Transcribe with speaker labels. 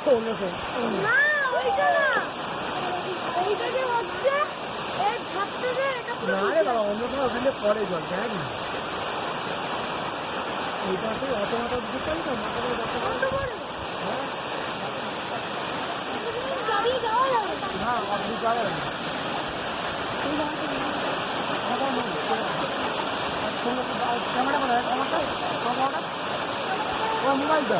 Speaker 1: না ওইটা না, এইটা যে হচ্ছে এই ছাদটা যে এটা পুরো
Speaker 2: না রে বাবা, অন্য কোনো ওখানে পড়ে জল, দেখ না এইটা তো অত মাথা দিতে পারি না, মাথা করে দেখতে পারি
Speaker 1: কত বড় গাড়ি যাওয়া যাবে
Speaker 2: না, আপনি যাবে না ক্যামেরা করে মোবাইলটা